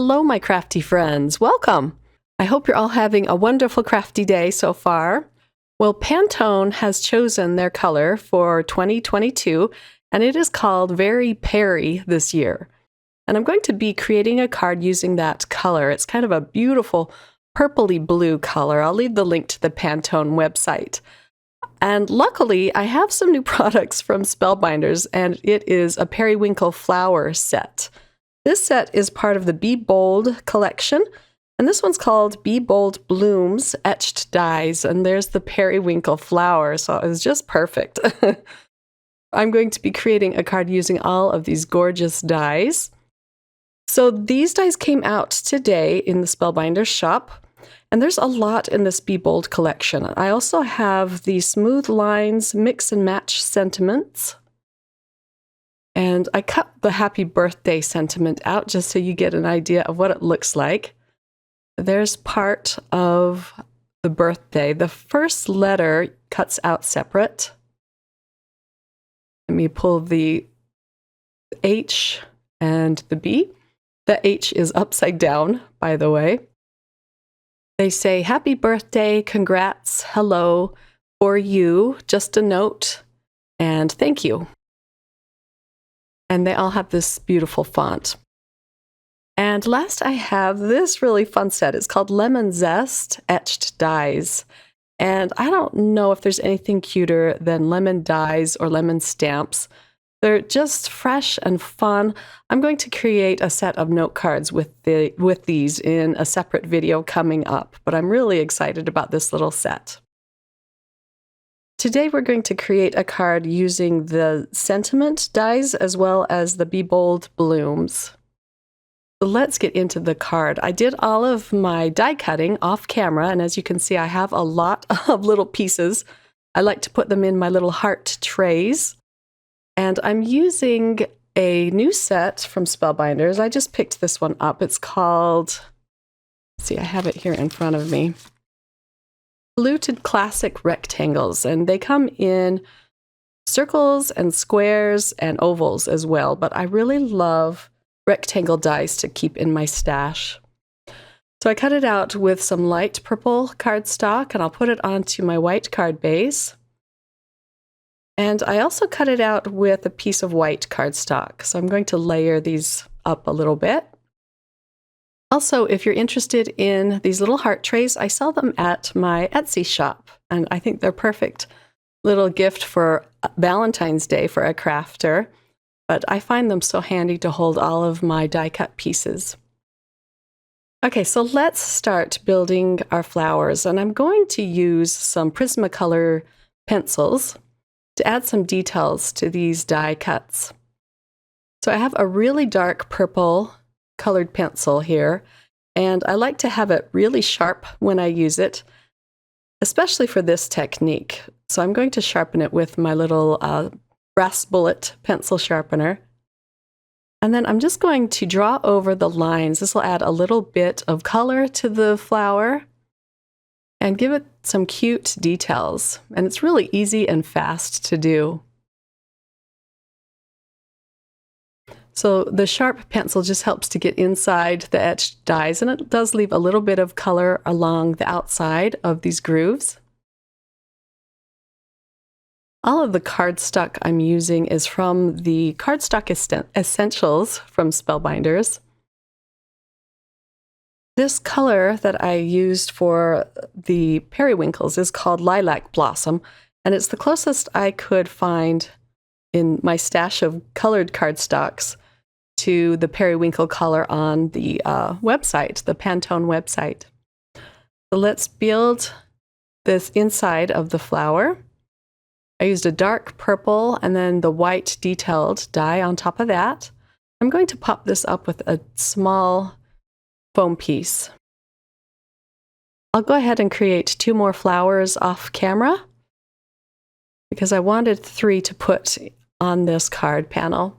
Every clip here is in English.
Hello, my crafty friends. Welcome. I hope you're all having a wonderful crafty day so far. Well, Pantone has chosen their color for 2022, and it is called Very Peri this year. And I'm going to be creating a card using that color. It's kind of a beautiful purpley blue color. I'll leave the link to the Pantone website. And luckily, I have some new products from Spellbinders, and it is a Periwinkle flower set. This set is part of the Be Bold collection, and this one's called Be Bold Blooms Etched Dies, and there's the periwinkle flower, so it was just perfect. I'm going to be creating a card using all of these gorgeous dies. So these dies came out today in the Spellbinders shop, and there's a lot in this Be Bold collection. I also have the Smooth Lines Mix and Match sentiments. And I cut the happy birthday sentiment out just so you get an idea of what it looks like. There's part of the birthday. The first letter cuts out separate. Let me pull the H and the B. The H is upside down, by the way. They say, happy birthday, congrats, hello, for you, just a note, and thank you. And they all have this beautiful font. And last I have this really fun set. It's called Lemon Zest Etched Dies. And I don't know if there's anything cuter than lemon dies or lemon stamps. They're just fresh and fun. I'm going to create a set of note cards with these in a separate video coming up, but I'm really excited about this little set. Today we're going to create a card using the sentiment dies as well as the Be Bold Blooms. So let's get into the card. I did all of my die cutting off camera, and as you can see, I have a lot of little pieces. I like to put them in my little heart trays. And I'm using a new set from Spellbinders. I just picked this one up. It's called, let's see, I have it here in front of me. Fluted Classic Rectangles, and they come in circles and squares and ovals as well, but I really love rectangle dies to keep in my stash. So I cut it out with some light purple cardstock, and I'll put it onto my white card base. And I also cut it out with a piece of white cardstock, so I'm going to layer these up a little bit. Also, if you're interested in these little heart trays, I sell them at my Etsy shop, and I think they're perfect little gift for Valentine's Day for a crafter, but I find them so handy to hold all of my die-cut pieces. Okay, so let's start building our flowers, and I'm going to use some Prismacolor pencils to add some details to these die cuts. So I have a really dark purple colored pencil here, and I like to have it really sharp when I use it, especially for this technique. So I'm going to sharpen it with my little brass bullet pencil sharpener. And then I'm just going to draw over the lines. This will add a little bit of color to the flower and give it some cute details. And it's really easy and fast to do. So the sharp pencil just helps to get inside the etched dies, and it does leave a little bit of color along the outside of these grooves. All of the cardstock I'm using is from the Cardstock Essentials from Spellbinders. This color that I used for the periwinkles is called Lilac Blossom, and it's the closest I could find in my stash of colored cardstocks to the periwinkle color on the website, the Pantone website. So let's build this inside of the flower. I used a dark purple and then the white detailed die on top of that. I'm going to pop this up with a small foam piece. I'll go ahead and create 2 more flowers off camera because I wanted 3 to put on this card panel.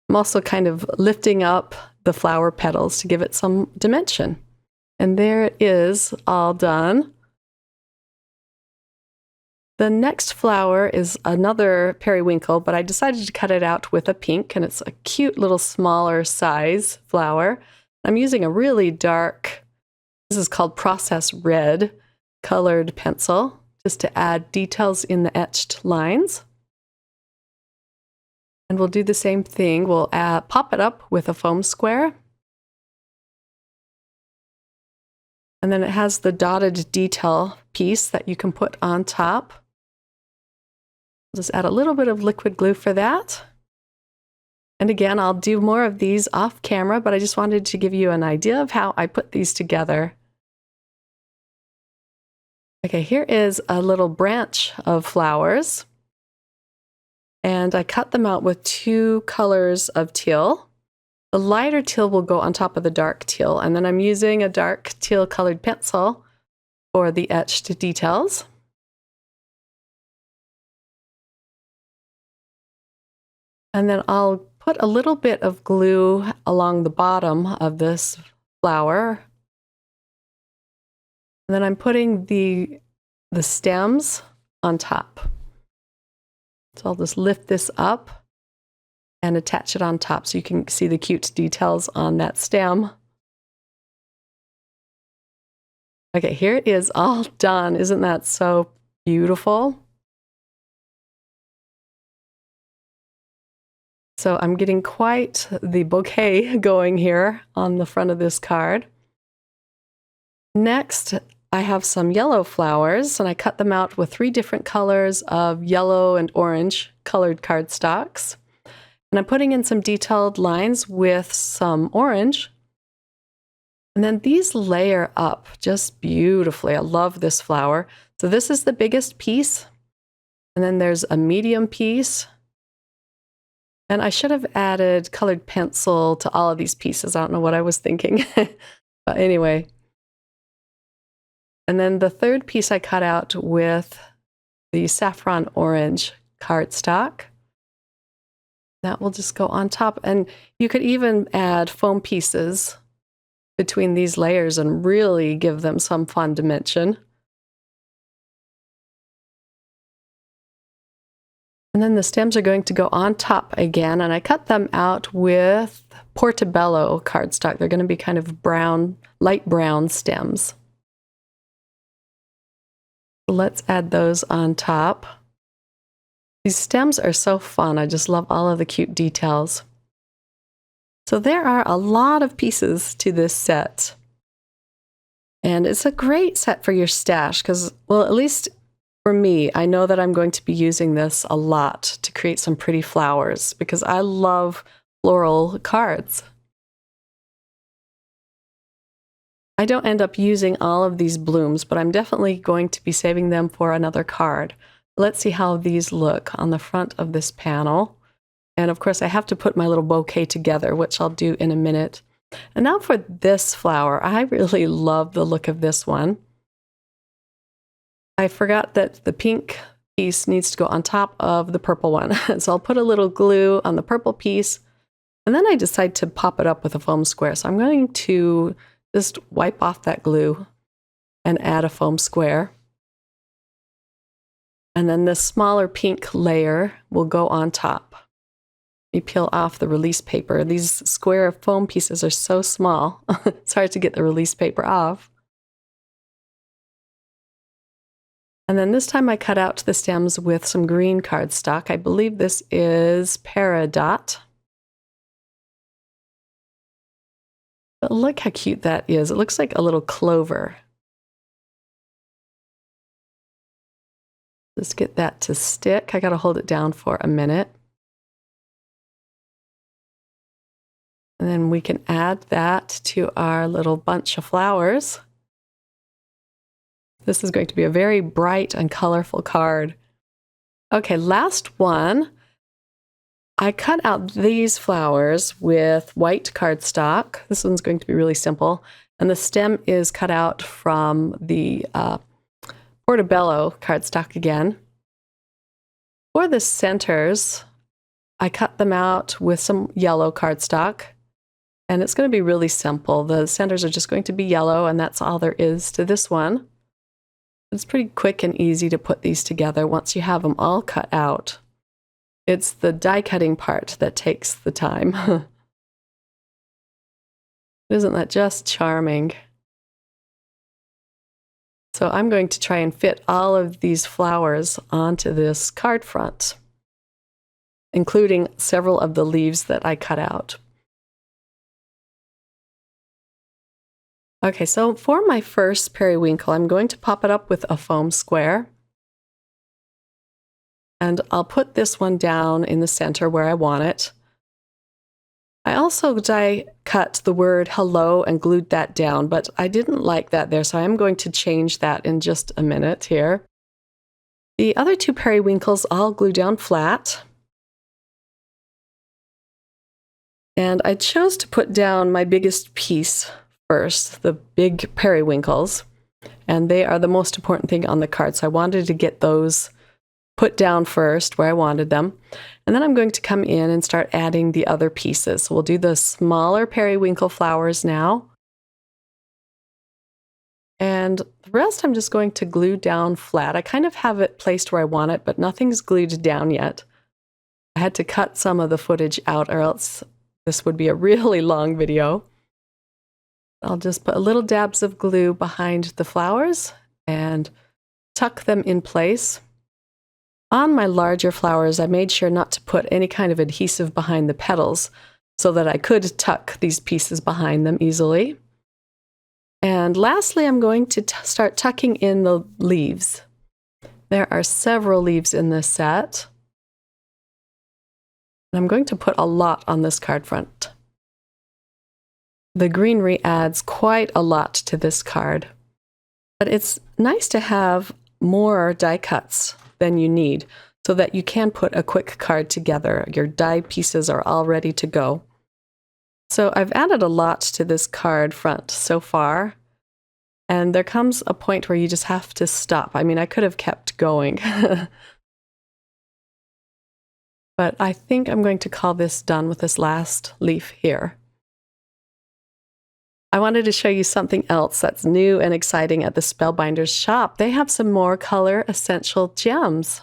I'm also kind of lifting up the flower petals to give it some dimension. And there it is, all done. The next flower is another periwinkle, but I decided to cut it out with a pink, and it's a cute little smaller size flower. I'm using a really dark, this is called Process Red, colored pencil, just to add details in the etched lines. And we'll do the same thing. We'll pop it up with a foam square. And then it has the dotted detail piece that you can put on top. Just add a little bit of liquid glue for that. And again, I'll do more of these off camera, but I just wanted to give you an idea of how I put these together. Okay, here is a little branch of flowers. And I cut them out with 2 colors of teal. The lighter teal will go on top of the dark teal, and then I'm using a dark teal colored pencil for the etched details. And then I'll put a little bit of glue along the bottom of this flower. And then I'm putting the stems on top. So I'll just lift this up and attach it on top so you can see the cute details on that stem. Okay, here it is all done. Isn't that so beautiful? So I'm getting quite the bouquet going here on the front of this card. Next, I have some yellow flowers, and I cut them out with 3 different colors of yellow and orange colored cardstocks. And I'm putting in some detailed lines with some orange. And then these layer up just beautifully. I love this flower. So this is the biggest piece. And then there's a medium piece. And I should have added colored pencil to all of these pieces. I don't know what I was thinking. But anyway. And then the third piece I cut out with the saffron orange cardstock. That will just go on top. And you could even add foam pieces between these layers and really give them some fun dimension. And then the stems are going to go on top again, and I cut them out with Portobello cardstock. They're going to be kind of brown, light brown stems. Let's add those on top. These stems are so fun. I just love all of the cute details. So there are a lot of pieces to this set. And it's a great set for your stash because, well, at least for me, I know that I'm going to be using this a lot to create some pretty flowers because I love floral cards. I don't end up using all of these blooms, but I'm definitely going to be saving them for another card. Let's see how these look on the front of this panel. And of course, I have to put my little bouquet together, which I'll do in a minute. And now for this flower, I really love the look of this one. I forgot that the pink piece needs to go on top of the purple one. So I'll put a little glue on the purple piece, and then I decide to pop it up with a foam square. So I'm going to just wipe off that glue and add a foam square. And then this smaller pink layer will go on top. You peel off the release paper. These square foam pieces are so small. It's hard to get the release paper off. And then this time I cut out the stems with some green cardstock. I believe this is Peridot. But look how cute that is. It looks like a little clover. Let's get that to stick. I gotta hold it down for a minute. And then we can add that to our little bunch of flowers. This is going to be a very bright and colorful card. Okay, last one. I cut out these flowers with white cardstock. This one's going to be really simple. And the stem is cut out from the Portobello cardstock again. For the centers, I cut them out with some yellow cardstock. And it's going to be really simple. The centers are just going to be yellow, and that's all there is to this one. It's pretty quick and easy to put these together once you have them all cut out. It's the die cutting part that takes the time. Isn't that just charming? So I'm going to try and fit all of these flowers onto this card front, including several of the leaves that I cut out. Okay, so for my first periwinkle, I'm going to pop it up with a foam square. And I'll put this one down in the center where I want it. I also die cut the word hello and glued that down, but I didn't like that there, so I'm going to change that in just a minute here. The other two periwinkles I'll glue down flat. And I chose to put down my biggest piece first, the big periwinkles, and they are the most important thing on the card, so I wanted to get those put down first where I wanted them. And then I'm going to come in and start adding the other pieces. So we'll do the smaller periwinkle flowers now. And the rest I'm just going to glue down flat. I kind of have it placed where I want it, but nothing's glued down yet. I had to cut some of the footage out or else this would be a really long video. I'll just put little dabs of glue behind the flowers and tuck them in place. On my larger flowers, I made sure not to put any kind of adhesive behind the petals so that I could tuck these pieces behind them easily. And lastly, I'm going to start tucking in the leaves. There are several leaves in this set. And I'm going to put a lot on this card front. The greenery adds quite a lot to this card, but it's nice to have more die cuts than you need so that you can put a quick card together. Your die pieces are all ready to go. So I've added a lot to this card front so far, and there comes a point where you just have to stop. I mean, I could have kept going, but I think I'm going to call this done with this last leaf here. I wanted to show you something else that's new and exciting at the Spellbinders shop. They have some more color essential gems.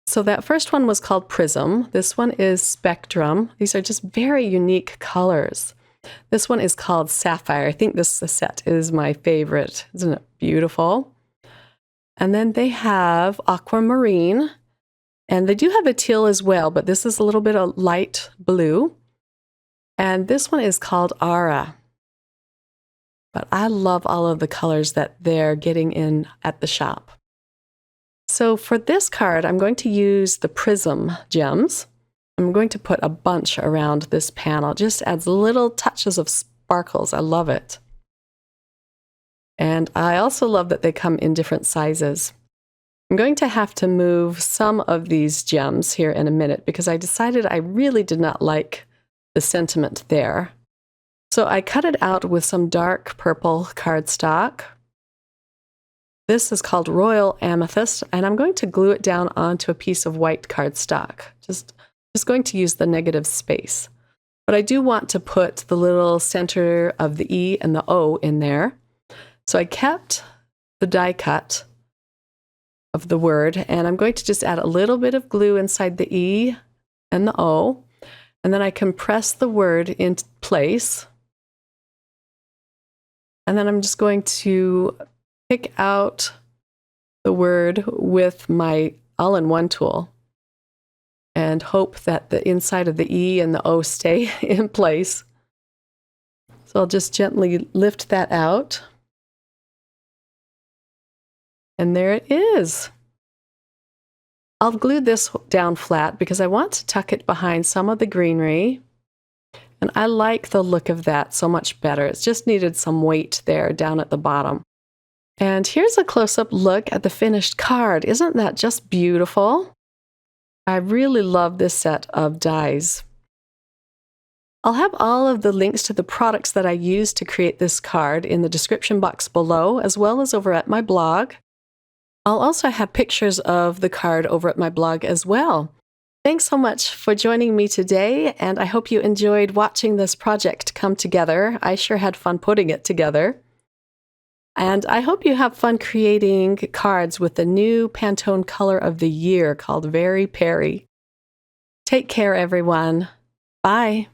So that first one was called Prism. This one is Spectrum. These are just very unique colors. This one is called Sapphire. I think this set is my favorite. Isn't it beautiful? And then they have Aquamarine. And they do have a teal as well, but this is a little bit of light blue. And this one is called Aura. But I love all of the colors that they're getting in at the shop. So for this card, I'm going to use the Prism gems. I'm going to put a bunch around this panel. It just adds little touches of sparkles. I love it. And I also love that they come in different sizes. I'm going to have to move some of these gems here in a minute because I decided I really did not like the sentiment there. So I cut it out with some dark purple cardstock. This is called Royal Amethyst, and I'm going to glue it down onto a piece of white cardstock. Just going to use the negative space. But I do want to put the little center of the E and the O in there. So I kept the die cut of the word, and I'm going to just add a little bit of glue inside the E and the O, and then I compress the word into place. And then I'm just going to pick out the word with my all-in-one tool and hope that the inside of the E and the O stay in place. So I'll just gently lift that out. And there it is. I'll glue this down flat because I want to tuck it behind some of the greenery. And I like the look of that so much better. It's just needed some weight there down at the bottom. And here's a close-up look at the finished card. Isn't that just beautiful? I really love this set of dies. I'll have all of the links to the products that I used to create this card in the description box below, as well as over at my blog. I'll also have pictures of the card over at my blog as well. Thanks so much for joining me today, and I hope you enjoyed watching this project come together. I sure had fun putting it together. And I hope you have fun creating cards with the new Pantone color of the year called Very Peri. Take care, everyone. Bye.